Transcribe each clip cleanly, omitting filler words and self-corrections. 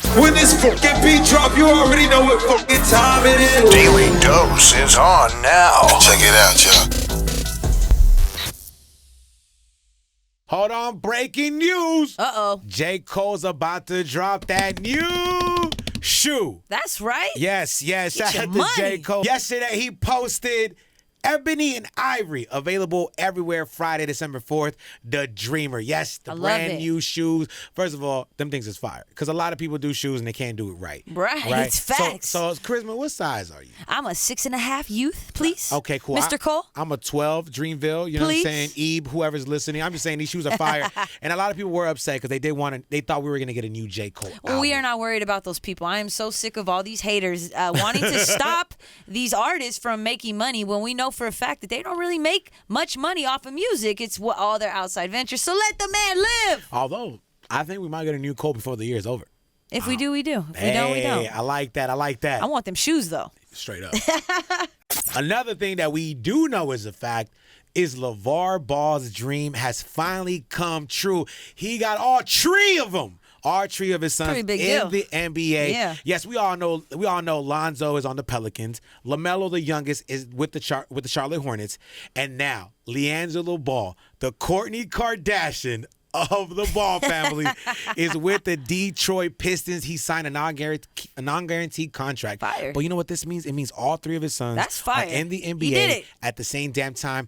When this fucking beat drop, you already know what fucking time it is. Daily Dose is on now. Check it out, y'all. Hold on, breaking news. Uh-oh. J. Cole's about to drop that new shoe. That's right. Yes. Get Shout your out to money. J. Cole. Yesterday, he posted Ebony and Ivory, available everywhere Friday, December 4th. The Dreamer. Yes, the brand new shoes. First of all, them things is fire. Because a lot of people do shoes and they can't do it right. Right. It's facts. So Charisma, what size are you? I'm a 6.5 youth, please. Okay, cool. Mr. Cole? I'm a 12, Dreamville. You know Please. what I'm saying? Ebe, whoever's listening. I'm just saying these shoes are fire. And a lot of people were upset because they thought we were going to get a new J. Cole Well, we album. are not worried about those people. I am so sick of all these haters wanting to stop these artists from making money when we know for a fact that they don't really make much money off of music. It's all their outside ventures. So let the man live. Although, I think we might get a new Cole before the year is over. If we do, we do. If we don't, we don't. I like that. I want them shoes, though. Straight up. Another thing that we do know is a fact is LaVar Ball's dream has finally come true. He got all three of them. All three of his sons Pretty big in deal. the NBA. Yeah. Yes, we all know Lonzo is on the Pelicans. LaMelo, the youngest, is with the Charlotte Hornets. And now, LiAngelo Ball, the Kourtney Kardashian of the Ball family, is with the Detroit Pistons. He signed a non-guaranteed contract. Fire. But you know what this means? It means all three of his sons That's fire. are in the NBA He did it. at the same damn time,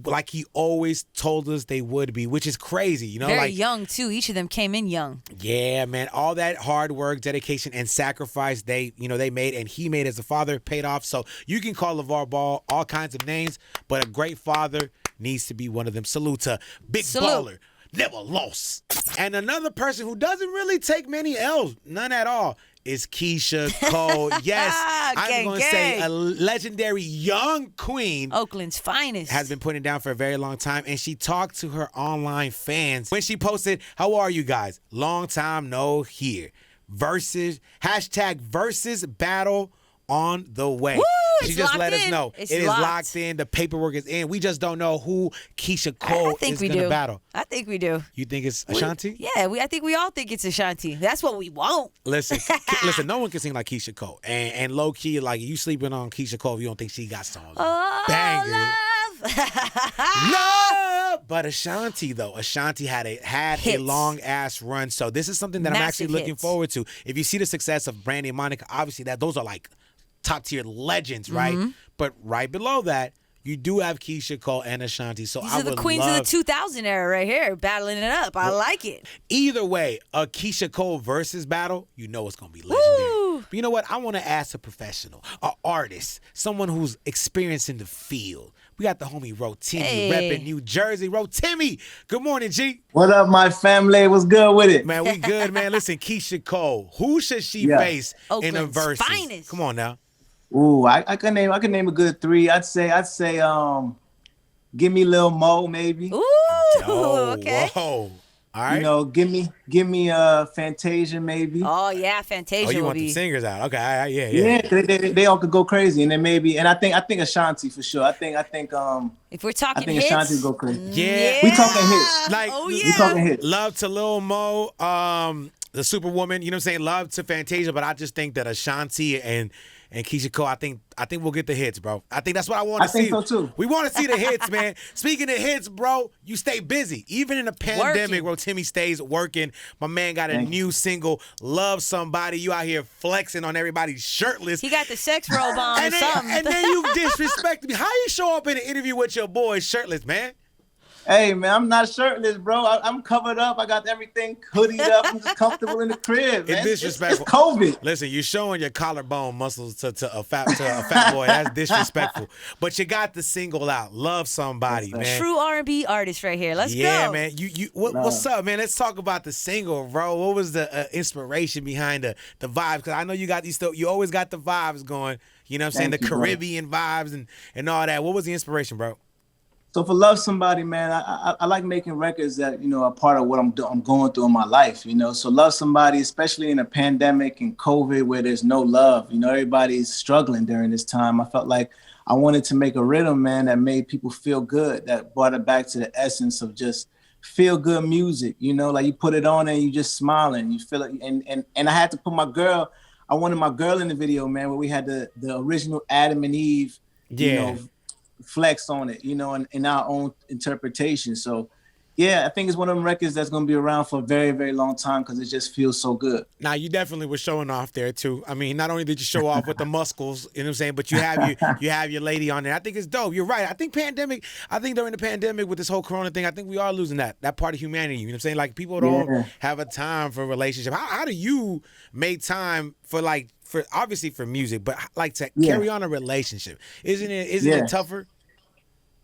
like he always told us they would be, which is crazy. You know, Very like young, too. Each of them came in young. yeah, man, all that hard work, dedication, and sacrifice they made, and he made as a father, paid off. So you can call LaVar Ball all kinds of names, but a great father needs to be one of them. Salute to Big Baller, never lost. And another person who doesn't really take many L's, none at all, is Keyshia Cole. Yes, I'm going to say a legendary young queen. Oakland's finest. Has been putting it down for a very long time, and she talked to her online fans when she posted, "How are you guys? Long time no hear. Verzuz Battle on the way." Woo, she it's just locked let us in. know It's it is locked. locked in. The paperwork is in. We just don't know who Keyshia I Cole think is we going to do. battle. I think we do. You think it's Ashanti? Yeah, I think we all think it's Ashanti. That's what we want. Listen, no one can sing like Keyshia Cole. And low key, like you sleeping on Keyshia Cole if you don't think she got some bangers. Love. But Ashanti had a Hits. long ass run. So this is something that I'm Massive actually looking hits. forward to. If you see the success of Brandy and Monica, obviously those are like top tier legends, right? Mm-hmm. But right below that, you do have Keyshia Cole and Ashanti. So These I are the would queens love of the 2000 era right here, battling it up. I like it. either way, a Keyshia Cole versus battle, you know it's going to be legendary. Woo! But you know what? I want to ask a professional, an artist, someone who's experienced in the field. We got the homie Rotimi repping New Jersey. Rotimi, good morning, G. What up, my family? What's good with it? Man, we good, man. Listen, Keyshia Cole, who should she face in a Oakland's versus? finest. Come on now. Ooh, I can name a good three. I'd say give me Lil Mo maybe. Ooh, okay. Whoa. All right. You know, give me Fantasia maybe. Oh, yeah, Fantasia you will want the be. singers out. Okay, all right, yeah. Yeah, they all could go crazy, and then maybe, and I think Ashanti for sure. I think If we're talking I think hits, Ashanti go crazy. Yeah. We talking hits. Like, We talking hits. Love to Lil Mo, the Superwoman, you know what I'm saying? Love to Fantasia, but I just think that Ashanti and Keyshia Cole, I think we'll get the hits, bro. I think that's what I want to see. I think so too. We want to see the hits, man. Speaking of hits, bro, you stay busy. Even in a pandemic, Rotimi stays working. My man got a new single, Love Somebody. You out here flexing on everybody shirtless. he got the sex robe on or something. And then you disrespect me. How you show up in an interview with your boy shirtless, man? Hey man, I'm not shirtless, bro. I'm covered up. I got everything hoodied up. I'm just comfortable in the crib, man. It's disrespectful. It's COVID. Listen, you're showing your collarbone muscles to a fat boy. That's disrespectful. But you got the single out, Love Somebody, man. True R&B artist right here. Let's go. Yeah, man. What's up, man? Let's talk about the single, bro. What was the inspiration behind the vibes? Because I know you always got the vibes going. You know what I'm saying? Thank The you, bro. Caribbean vibes and all that. What was the inspiration, bro? So for Love Somebody, man, I like making records that, you know, are part of what I'm going through in my life, you know. So Love Somebody, especially in a pandemic and COVID where there's no love, you know, everybody's struggling during this time. I felt like I wanted to make a rhythm, man, that made people feel good, that brought it back to the essence of just feel good music, you know, like you put it on and you just smiling, you feel it. And I had to put I wanted my girl in the video, man, where we had the original Adam and Eve, you know, flex on it, you know, in our own interpretation. So yeah, I think it's one of them records that's going to be around for a very, very long time because it just feels so good. Now, you definitely were showing off there, too. I mean, not only did you show off with the muscles, you know what I'm saying, but you have your lady on there. I think it's dope. You're right. I think during the pandemic with this whole corona thing, I think we are losing that part of humanity. You know what I'm saying? Like, people don't have a time for a relationship. How do you make time for obviously for music, but like to carry on a relationship? Isn't it tougher?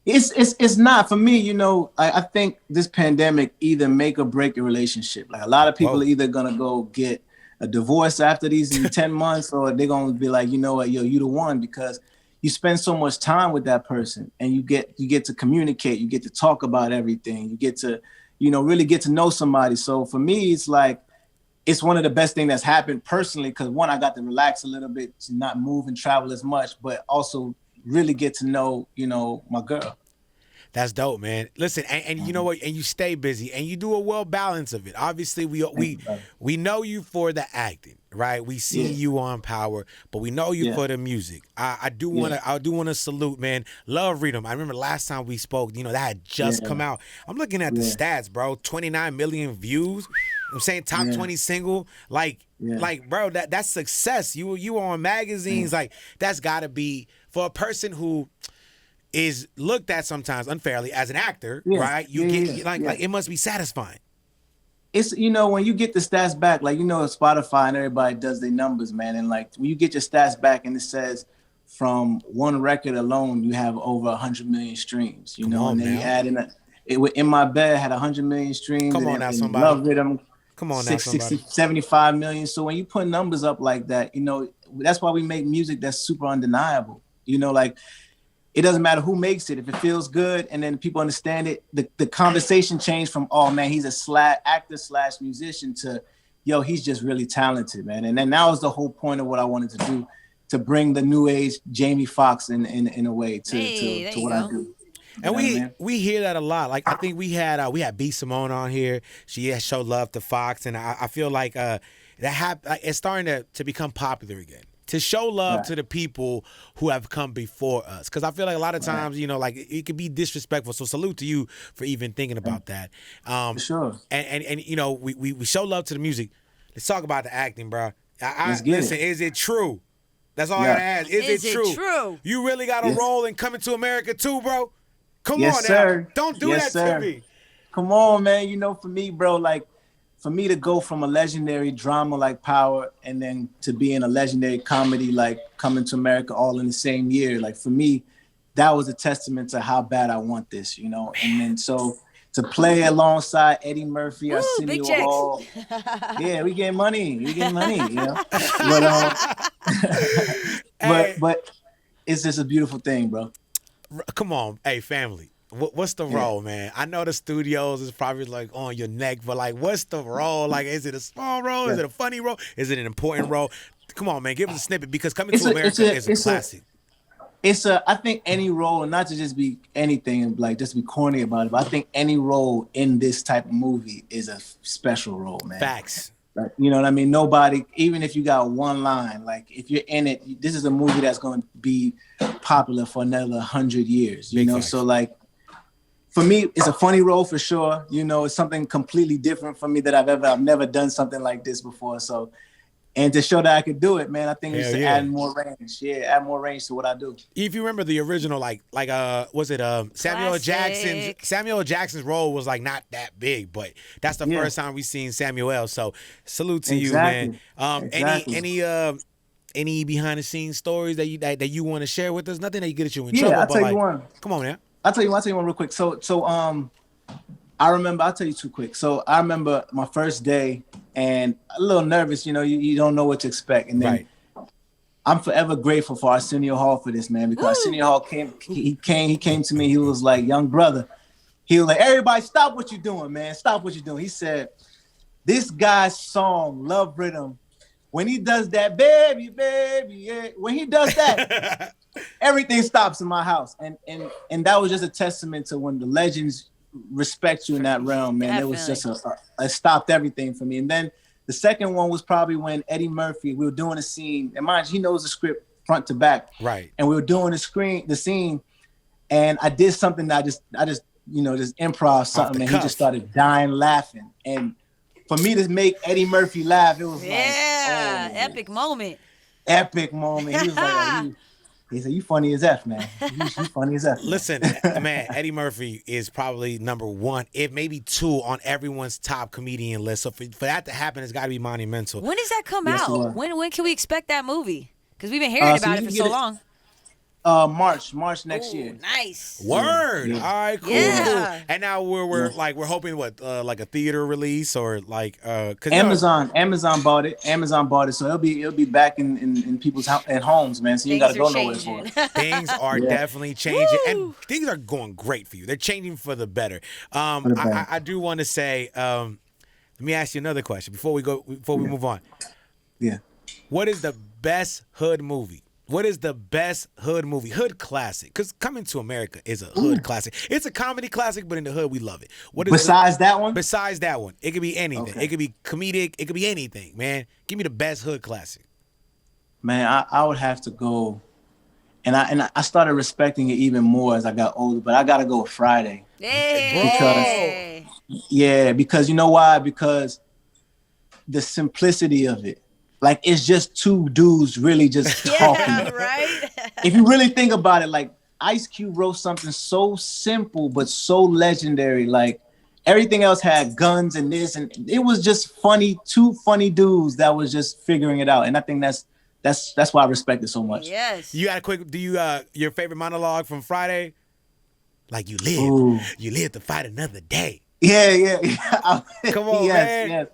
It's not for me, you know. I think this pandemic either make or break a relationship. Like a lot of people are either gonna go get a divorce after these 10 months, or they're gonna be like, you know what, yo, you the one, because you spend so much time with that person and you get to communicate, you get to talk about everything, you get to, you know, really get to know somebody. So for me, it's like it's one of the best things that's happened personally, because one, I got to relax a little bit, to not move and travel as much, but also really get to know, you know, my girl. That's dope, man. Listen, and you know what? And you stay busy, and you do a well balance of it. Obviously, we know you for the acting, right? We see you on Power, but we know you for the music. I do want to salute, man. Love Rhythm. I remember last time we spoke, you know, that had just come out. I'm looking at the stats, bro. 29 million views. I'm saying top 20 single. Like, bro, that's success. You were on magazines. Like, that's got to be for a person who is looked at sometimes unfairly as an actor, right? Like it must be satisfying. It's, you know, when you get the stats back, like, you know, Spotify and everybody does their numbers, man. And like when you get your stats back and it says from one record alone, you have over 100 million streams, you know, and then you add In My Bed had 100 million streams. Come on now, somebody. Love Rhythm, come on now, 75 million. So when you put numbers up like that, you know, that's why we make music that's super undeniable. You know, like, it doesn't matter who makes it. If it feels good and then people understand it, the conversation changed from, oh man, he's a actor / musician, to, yo, he's just really talented, man. And then that was the whole point of what I wanted to do, to bring the new age Jamie Foxx in a way to what I do. And we hear that a lot. Like, I think we had B Simone on here. She has showed love to Fox, and I feel like it's starting to become popular again, to show love to the people who have come before us. Because I feel like a lot of times, you know, like it could be disrespectful. So salute to you for even thinking about that. For sure. And you know, we show love to the music. Let's talk about the acting, bro. Listen, is it true? That's all I ask. Is it true? You really got a role in Coming to America too, bro? Come on, sir. Now. Don't do that to me. Come on, man. You know, for me, bro, like, for me to go from a legendary drama like Power and then to be in a legendary comedy like Coming to America all in the same year, like, for me, that was a testament to how bad I want this, you know? And then so to play alongside Eddie Murphy, Arsenio Hall. Yeah, we getting money, you know? But it's just a beautiful thing, bro. Come on, hey, family. What's the role, man? I know the studios is probably like on your neck, but like, what's the role? Like, is it a small role? Is it a funny role? Is it an important role? Come on, man, give us a snippet, because Coming to America is a classic. I think any role, and not to just be anything and like just be corny about it, but I think any role in this type of movie is a special role, man. Facts. Like, you know what I mean? Nobody, even if you got one line, like if you're in it, this is a movie that's going to be popular for another 100 years, you know? Facts. So like, for me, it's a funny role for sure. You know, it's something completely different for me that I've never done something like this before. So, and to show that I could do it, man, I think it's to add more range. Yeah, add more range to what I do. If you remember the original, was it Samuel Jackson's? Samuel Jackson's role was like not that big, but that's the first time we seen Samuel. So salute to you, man. Any behind the scenes stories that you want to share with us? Nothing that you get you in trouble. I'll tell you one. Come on, man. I'll tell you one real quick. So I remember, I'll tell you too quick. So I remember my first day and a little nervous, you know, you don't know what to expect. And then I'm forever grateful for Arsenio Hall for this, man, because Arsenio Hall came to me. He was like, young brother. He was like, everybody stop what you're doing, man. Stop what you're doing. He said, this guy's song, Love Rhythm, when he does that, baby, yeah, when he does that, everything stops in my house. And that was just a testament to when the legends respect you in that realm, man. Definitely. It was just it stopped everything for me. And then the second one was probably when Eddie Murphy, we were doing a scene, and mind you, he knows the script front to back. Right. And we were doing the scene, and I did something that I just just improv something, and he just started dying laughing. And for me to make Eddie Murphy laugh, it was epic moment. Epic moment. He was like, he said, "You funny as F, man. You funny as F." Man. Listen, man, Eddie Murphy is probably number one, if maybe two, on everyone's top comedian list. So for that to happen, it's got to be monumental. When does that come Yes, it out? was. When can we expect that movie? Because we've been hearing So about you it for can so get it- long. March next year. Nice. Word. Yeah. All right, cool. Yeah. Cool. And now we're hoping like a theater release or like 'cause, Amazon bought it. So it'll be back in people's homes, man. So you Things gotta go are nowhere for changing. it. things are definitely changing, and things are going great for you. They're changing for the better. I do want to say, let me ask you another question before we move on. Yeah. What is the best hood movie? What is the best hood movie? Hood classic. Because Coming to America is a hood classic. It's a comedy classic, but in the hood, we love it. What is Besides that one? Besides that one. It could be anything. Okay. It could be comedic. It could be anything, man. Give me the best hood classic. Man, I would have to go, and I started respecting it even more as I got older. But I gotta go with Friday. Hey. Because you know why? Because the simplicity of it. Like, it's just two dudes really just talking. Yeah, right? If you really think about it, like, Ice Cube wrote something so simple but so legendary. Like, everything else had guns and this, and it was just funny. Two funny dudes that was just figuring it out. And I think that's why I respect it so much. Yes. You got a quick, do you, your favorite monologue from Friday? Like, you live to fight another day. Yeah. Come on, man.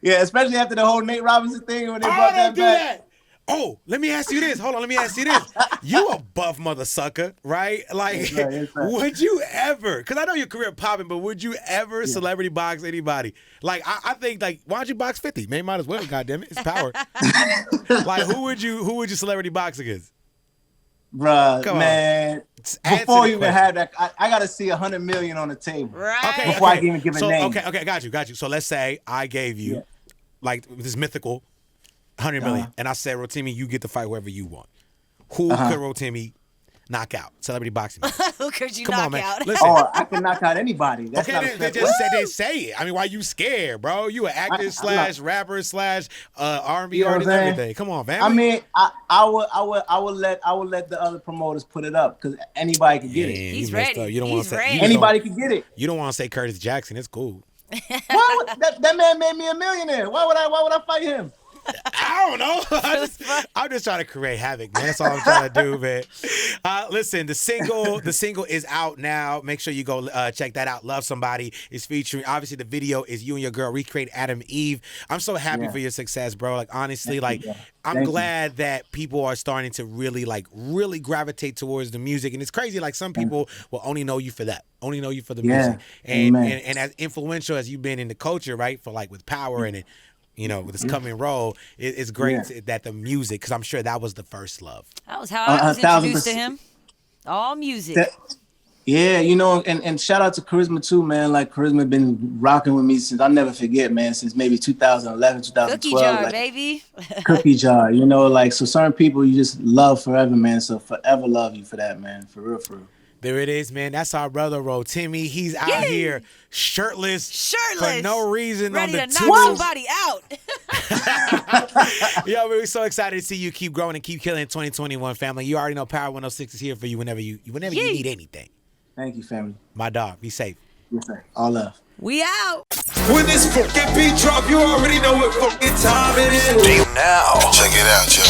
Yeah, especially after the whole Nate Robinson thing when they brought that back. Oh, let me ask you this. Hold on, let me ask you this. You a buff mother sucker, right? Like, That's right. would you ever, because I know your career popping, but would you ever celebrity box anybody? Like, I think, like, why don't you box 50? Man, might as well, goddammit. It's power. Like, who would you celebrity box against? Bruh, Come on. man. Answer Before the you even question. have that, I got to see 100 million on the table. Right. Before I can even give a so, name. Okay, got you. So let's say I gave you, like, this mythical 100 million, and I said, Rotimi, you get to fight whoever you want. Who could Rotimi knock out? Celebrity boxing. Who could you Come knock on, man. out? Listen. Oh, I can knock out anybody. That's not a Okay, stretch. they say it. I mean, why you scared, bro? You an actor / rapper / R&B You know what artist, I'm saying? everything. Come on, man. I mean, I would let the other promoters put it up because anybody can get it. He's you messed ready. up. You don't want He's to say ready. Anybody can get it. You don't want to say Curtis Jackson. It's cool. Why would, that man made me a millionaire. Why would I fight him? I don't know. I'm just trying to create havoc, man. That's all I'm trying to do, man. Listen, the single is out now. Make sure you go check that out. Love Somebody is featuring. Obviously, the video is you and your girl recreate Adam Eve. I'm so happy for your success, bro. Like, honestly, I'm glad that people are starting to really gravitate towards the music. And it's crazy. Like, some people will only know you for that. Only know you for the music. And as influential as you've been in the culture, right? For like with Power and with this coming role, it's great that the music, because I'm sure that was the first love. That was how I was introduced to him. All music. And shout out to Carisma too, man. Like, Carisma been rocking with me since, I'll never forget, man, since maybe 2011, 2012. Cookie jar, baby. Cookie jar, so certain people you just love forever, man. So forever love you for that, man. For real, for real. There it is, man. That's our brother Rotimi. He's out here shirtless for no reason, ready on the to knock somebody out. Yo, we're so excited to see you keep growing and keep killing in 2021, family. You already know Power 106 is here for you whenever you need anything. Thank you, family. My dog, be safe. Yes, sir. All love. We out. When this fucking beat drop, you already know what fucking time it is. Now, check it out, yo.